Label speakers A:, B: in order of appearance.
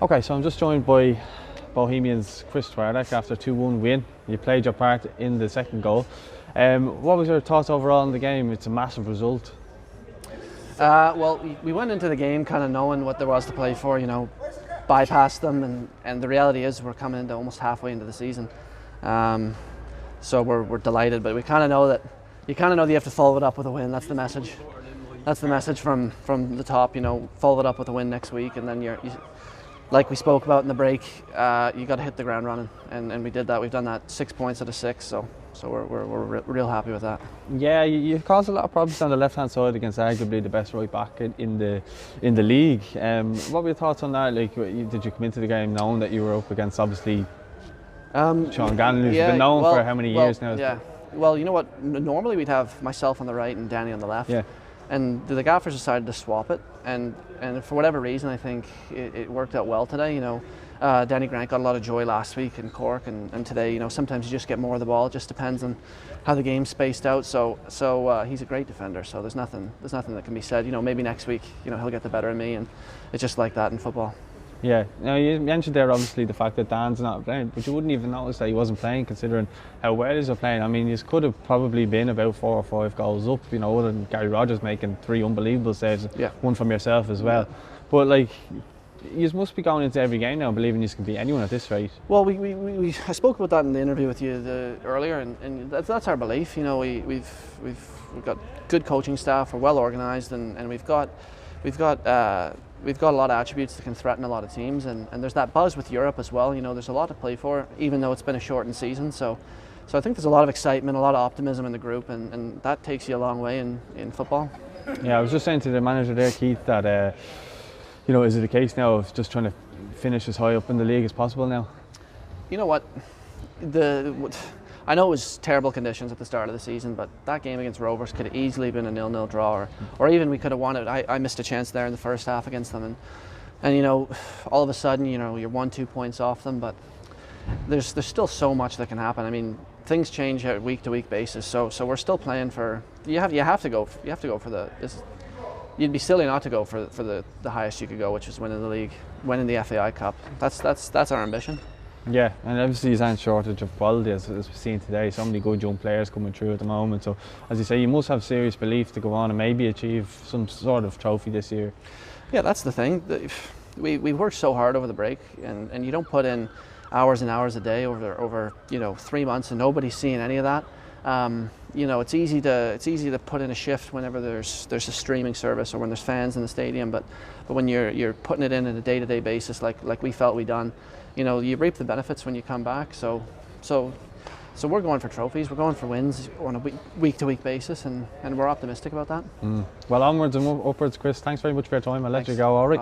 A: Okay, so I'm just joined by Bohemian's Kris Twardek after a 2-1 win. You played your part in the second goal. What was your thoughts overall in the game? It's a massive result.
B: Well, we went into the game kind of knowing what there was to play for, bypassed them, and the reality is we're coming into almost halfway into the season. So we're delighted, but we kind of know that you have to follow it up with a win. That's the message. That's the message from the top. Follow it up with a win next week, and then you like we spoke about in the break, you got to hit the ground running, and we did that. We've done that 6 points out of 6, so we're real happy with that.
A: Yeah, you caused a lot of problems on the left-hand side against arguably the best right back in the league. What were your thoughts on that? Like, did you come into the game knowing that you were up against obviously Sean Gannon, who's been known for how many years now?
B: Yeah. Well, you know what? Normally we'd have myself on the right and Danny on the left.
A: Yeah.
B: And the gaffers decided to swap it, and for whatever reason, I think it worked out well today. Danny Grant got a lot of joy last week in Cork, and today, sometimes you just get more of the ball. It just depends on how the game's spaced out. So he's a great defender. So there's nothing that can be said. Maybe next week, he'll get the better of me, and it's just like that in football.
A: Yeah, now you mentioned there obviously the fact that Dan's not playing, but you wouldn't even notice that he wasn't playing considering how well he's playing. I mean, he could have probably been about 4 or 5 goals up, other than Gary Rogers making 3 unbelievable saves, one from yourself as well. But you must be going into every game now believing you can beat anyone at this rate.
B: Well, I spoke about that in the interview with you earlier, and that's our belief. We've got good coaching staff, we're well organised, and we've got a lot of attributes that can threaten a lot of teams, and there's that buzz with Europe as well. There's a lot to play for, even though it's been a shortened season. So I think there's a lot of excitement, a lot of optimism in the group, and that takes you a long way in football.
A: Yeah, I was just saying to the manager there, Keith, that is it a case now of just trying to finish as high up in the league as possible now? You know what?
B: I know it was terrible conditions at the start of the season, but that game against Rovers could have easily been a 0-0 draw, or even we could have won it. I missed a chance there in the first half against them, and all of a sudden, you're 1-2 points off them, but there's still so much that can happen. I mean, things change at week-to-week basis, so we're still playing for. You have to go for the. You'd be silly not to go for the highest you could go, which is winning the league, winning the FAI Cup. That's our ambition.
A: Yeah, and obviously there's no shortage of quality as we've seen today. So many good young players coming through at the moment. So as you say, you must have serious belief to go on and maybe achieve some sort of trophy this year.
B: Yeah, that's the thing. We worked so hard over the break, and you don't put in hours and hours a day over 3 months, and nobody's seeing any of that. It's easy to put in a shift whenever there's a streaming service or when there's fans in the stadium, but when you're putting it in a day-to-day basis like we felt we done, you reap the benefits when you come back. So we're going for trophies, we're going for wins on a week-to-week basis, and we're optimistic about that.
A: Well, onwards and upwards, Kris. Thanks very much for your time. I'll let you go. All right. Awesome.